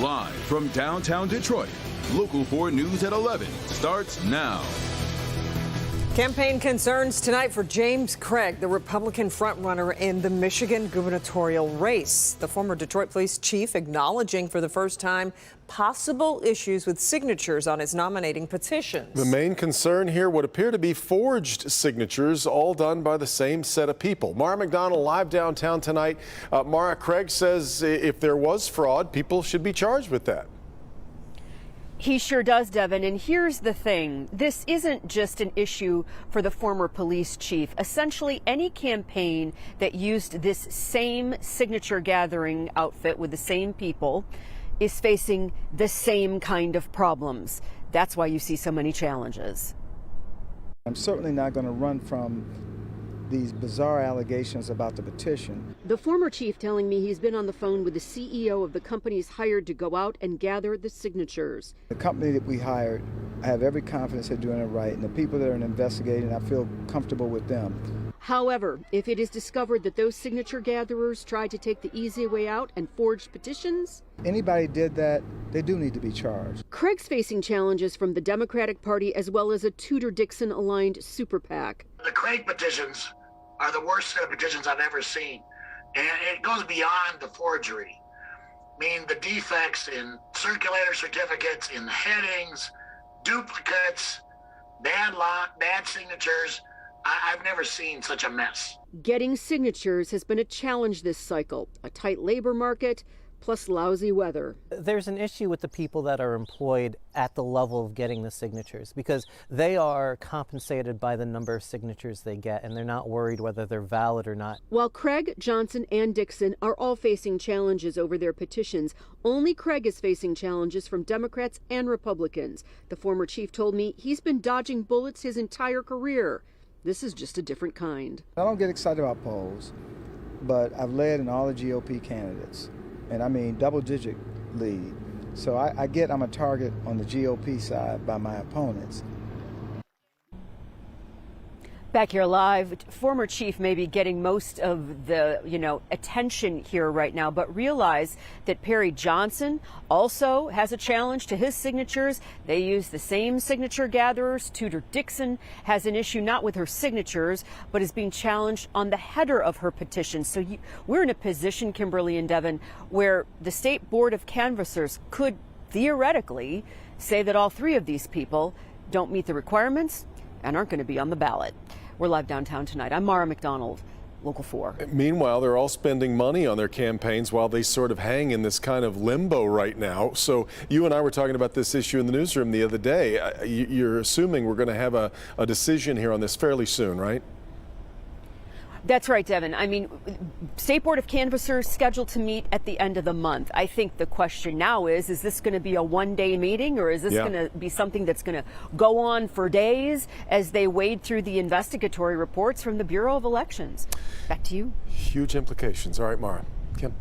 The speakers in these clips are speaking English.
Live from downtown Detroit, Local 4 News at 11 starts now. Campaign concerns tonight for James Craig, the Republican frontrunner in the Michigan gubernatorial race. The former Detroit police chief acknowledging for the first time possible issues with signatures on his nominating petitions. The main concern here would appear to be forged signatures, all done by the same set of people. Mara McDonald live downtown tonight. Mara, Craig says if there was fraud, people should be charged with that. He sure does, Devin. And here's the thing. This isn't just an issue for the former police chief. Essentially, any campaign that used this same signature gathering outfit with the same people is facing the same kind of problems. That's why you see so many challenges. I'm certainly not going to run from these bizarre allegations about the petition. The former chief telling me he's been on the phone with the CEO of the companies hired to go out and gather the signatures. The company that we hired, I have every confidence they're doing it right, and the people that are investigating, I feel comfortable with them. However, if it is discovered that those signature gatherers tried to take the easy way out and forged petitions, anybody did that, they do need to be charged. Craig's facing challenges from the Democratic Party as well as a Tudor-Dixon aligned super PAC. The Craig petitions are the worst set of petitions I've ever seen. And it goes beyond the forgery. I mean, the defects in circulator certificates, in headings, duplicates, bad signatures. I've never seen such a mess. Getting signatures has been a challenge this cycle. A tight labor market, plus lousy weather. There's an issue with the people that are employed at the level of getting the signatures because they are compensated by the number of signatures they get and they're not worried whether they're valid or not. While Craig, Johnson, and Dixon are all facing challenges over their petitions, only Craig is facing challenges from Democrats and Republicans. The former chief told me he's been dodging bullets his entire career. This is just a different kind. I don't get excited about polls, but I've led in all the GOP candidates. And I mean double-digit lead. So I'm a target on the GOP side by my opponents. Back here live, former chief may be getting most of the, attention here right now, but realize that Perry Johnson also has a challenge to his signatures. They use the same signature gatherers. Tudor-Dixon has an issue not with her signatures, but is being challenged on the header of her petition. So we're in a position, Kimberly and Devin, where the State Board of Canvassers could theoretically say that all three of these people don't meet the requirements and aren't going to be on the ballot. We're live downtown tonight. I'm Mara McDonald, Local 4. Meanwhile, they're all spending money on their campaigns while they sort of hang in this kind of limbo right now. So you and I were talking about this issue in the newsroom the other day. You're assuming we're going to have a decision here on this fairly soon, right? That's right, Devin. I mean, State Board of Canvassers scheduled to meet at the end of the month. I think the question now is this going to be a one-day meeting or is this going to be something that's going to go on for days as they wade through the investigatory reports from the Bureau of Elections? Back to you. Huge implications. All right, Mara. Kim.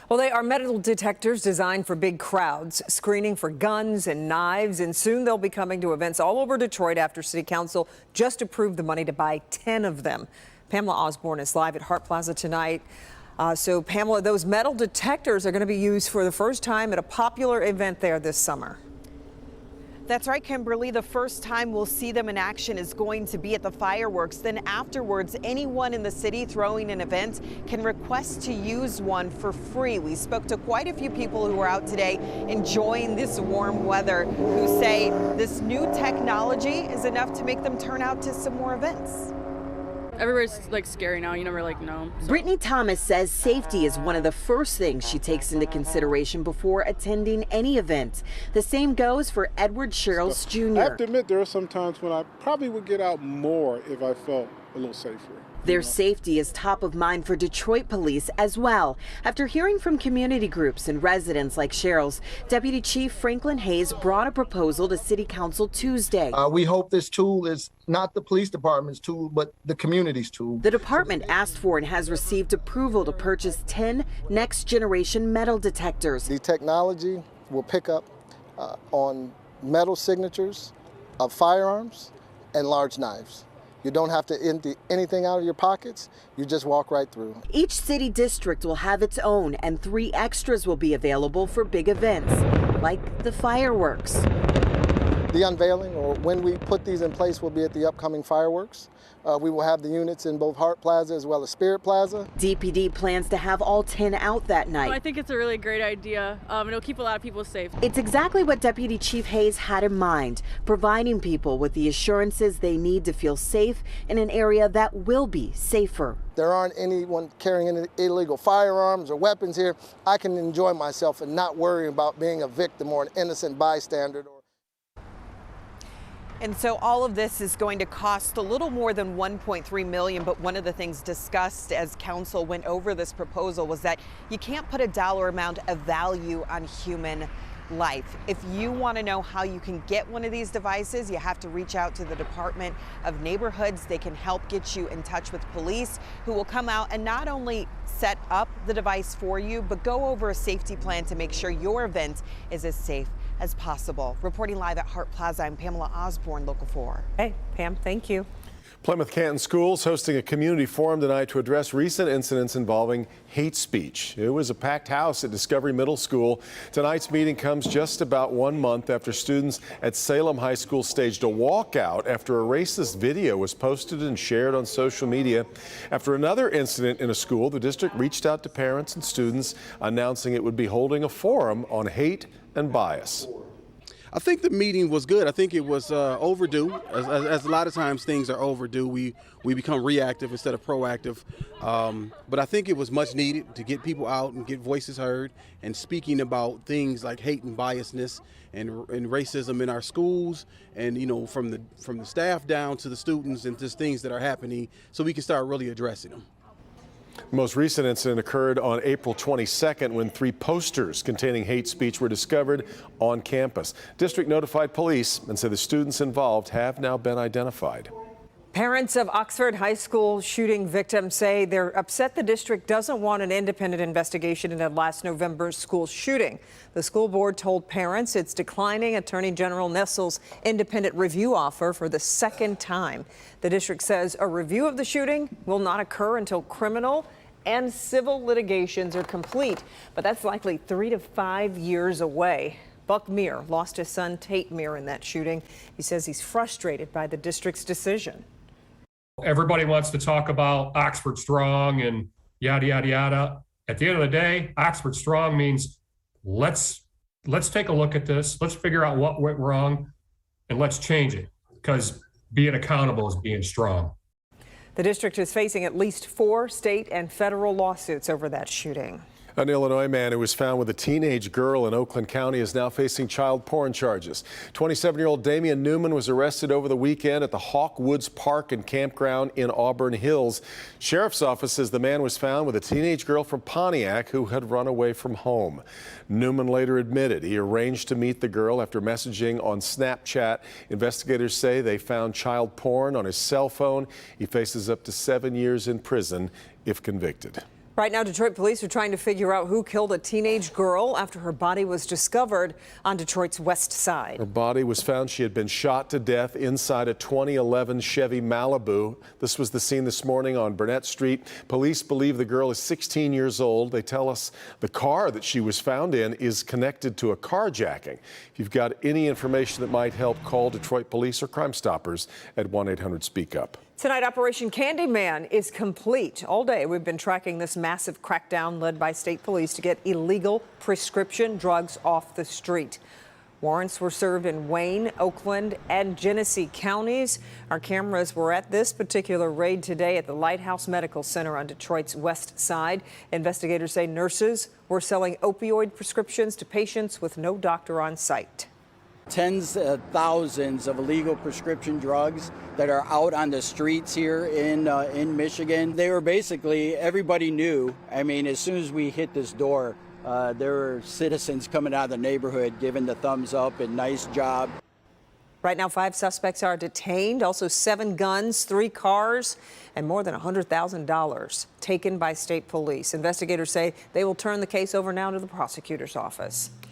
Well, they are metal detectors designed for big crowds, screening for guns and knives, and soon they'll be coming to events all over Detroit after City Council just approved the money to buy 10 of them. Pamela Osborne is live at Hart Plaza tonight. So, Pamela, those metal detectors are going to be used for the first time at a popular event there this summer. That's right, Kimberly. The first time we'll see them in action is going to be at the fireworks. Then afterwards, anyone in the city throwing an event can request to use one for free. We spoke to quite a few people who were out today enjoying this warm weather who say this new technology is enough to make them turn out to some more events. Everywhere's like scary now. You never know. So. Brittany Thomas says safety is one of the first things she takes into consideration before attending any event. The same goes for Edward Sherrills Jr. I have to admit there are some times when I probably would get out more if I felt a little safer. Their safety is top of mind for Detroit police as well. After hearing from community groups and residents like Sherrills, Deputy Chief Franklin Hayes brought a proposal to City Council Tuesday. We hope this tool is not the police department's tool, but the community's tool. The department asked for and has received approval to purchase 10 next-generation metal detectors. The technology will pick up on metal signatures of firearms and large knives. You don't have to empty anything out of your pockets. You just walk right through. Each city district will have its own, and 3 extras will be available for big events, like the fireworks. The unveiling, or when we put these in place, will be at the upcoming fireworks. We will have the units in both Hart Plaza as well as Spirit Plaza. DPD plans to have all 10 out that night. I think it's a really great idea. It'll keep a lot of people safe. It's exactly what Deputy Chief Hayes had in mind, providing people with the assurances they need to feel safe in an area that will be safer. There aren't anyone carrying any illegal firearms or weapons here. I can enjoy myself and not worry about being a victim or an innocent bystander. And so all of this is going to cost a little more than $1.3 million. But one of the things discussed as council went over this proposal was that you can't put a dollar amount of value on human life. If you want to know how you can get one of these devices, you have to reach out to the Department of Neighborhoods. They can help get you in touch with police, who will come out and not only set up the device for you, but go over a safety plan to make sure your event is as safe as possible. Reporting live at Hart Plaza, I'm Pamela Osborne, Local 4. Hey, Pam, thank you. Plymouth Canton Schools hosting a community forum tonight to address recent incidents involving hate speech. It was a packed house at Discovery Middle School. Tonight's meeting comes just about 1 month after students at Salem High School staged a walkout after a racist video was posted and shared on social media. After another incident in a school, the district reached out to parents and students, announcing it would be holding a forum on hate and bias. I think the meeting was good. I think it was overdue. As a lot of times things are overdue, we become reactive instead of proactive. But I think it was much needed to get people out and get voices heard and speaking about things like hate and biasness and racism in our schools, and from the staff down to the students, and just things that are happening, so we can start really addressing them. The most recent incident occurred on April 22nd when 3 posters containing hate speech were discovered on campus. District notified police and said the students involved have now been identified. Parents of Oxford High School shooting victims say they're upset the district doesn't want an independent investigation into last November's school shooting. The school board told parents it's declining Attorney General Nessel's independent review offer for the second time. The district says a review of the shooting will not occur until criminal and civil litigations are complete, but that's likely 3 to 5 years away. Buck Meir lost his son Tate Meir in that shooting. He says he's frustrated by the district's decision. Everybody wants to talk about Oxford Strong and yada, yada, yada. At the end of the day, Oxford Strong means let's take a look at this. Let's figure out what went wrong and let's change it, because being accountable is being strong. The district is facing at least 4 state and federal lawsuits over that shooting. An Illinois man who was found with a teenage girl in Oakland County is now facing child porn charges. 27-year-old Damian Newman was arrested over the weekend at the Hawk Woods Park and Campground in Auburn Hills. Sheriff's office says the man was found with a teenage girl from Pontiac who had run away from home. Newman later admitted he arranged to meet the girl after messaging on Snapchat. Investigators say they found child porn on his cell phone. He faces up to 7 years in prison if convicted. Right now, Detroit police are trying to figure out who killed a teenage girl after her body was discovered on Detroit's west side. Her body was found. She had been shot to death inside a 2011 Chevy Malibu. This was the scene this morning on Burnett Street. Police believe the girl is 16 years old. They tell us the car that she was found in is connected to a carjacking. If you've got any information that might help, call Detroit Police or Crime Stoppers at 1-800-SPEAK-UP. Tonight, Operation Candyman is complete. All day, we've been tracking this massive crackdown led by state police to get illegal prescription drugs off the street. Warrants were served in Wayne, Oakland, and Genesee counties. Our cameras were at this particular raid today at the Lighthouse Medical Center on Detroit's west side. Investigators say nurses were selling opioid prescriptions to patients with no doctor on site. Tens of thousands of illegal prescription drugs that are out on the streets here in Michigan. They were basically, everybody knew. I mean, as soon as we hit this door, there were citizens coming out of the neighborhood giving the thumbs up and nice job. Right now, 5 suspects are detained, also 7 guns, 3 cars, and more than $100,000 taken by state police. Investigators say they will turn the case over now to the prosecutor's office.